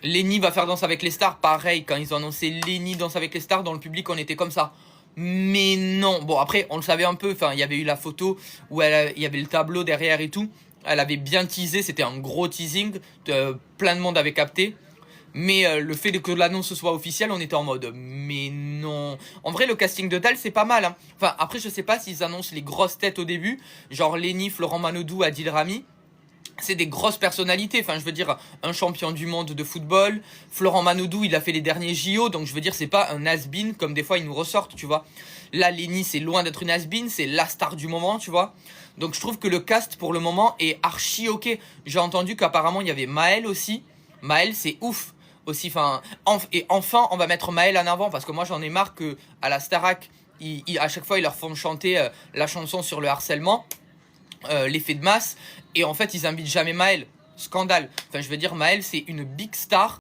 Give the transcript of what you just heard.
Lenny va faire Danse avec les stars, pareil, quand ils ont annoncé Lenny Danse avec les stars, dans le public, on était comme ça. Mais non, bon après, on le savait un peu, enfin, il y avait eu la photo où il y avait le tableau derrière et tout. Elle avait bien teasé, c'était un gros teasing, plein de monde avait capté. Mais le fait que l'annonce soit officielle, on était en mode mais non. En vrai, le casting de Tal, c'est pas mal. Hein. Enfin, après, je sais pas s'ils annoncent les grosses têtes au début, genre Lenny, Florent Manodou, Adil Rami. C'est des grosses personnalités. Enfin, je veux dire, un champion du monde de football. Florent Manodou, il a fait les derniers JO, donc je veux dire, c'est pas un has-been comme des fois ils nous ressortent, tu vois. Là, Lenny, c'est loin d'être une has-been, c'est la star du moment, tu vois. Donc je trouve que le cast pour le moment est archi ok. J'ai entendu qu'apparemment il y avait Maël aussi. Maël, c'est ouf aussi. Enfin, et enfin, on va mettre Maël en avant parce que moi j'en ai marre que à la Starac, à chaque fois ils leur font chanter la chanson sur le harcèlement, l'effet de masse, et en fait ils invitent jamais Maël. Scandale. Enfin, je veux dire, Maël c'est une big star.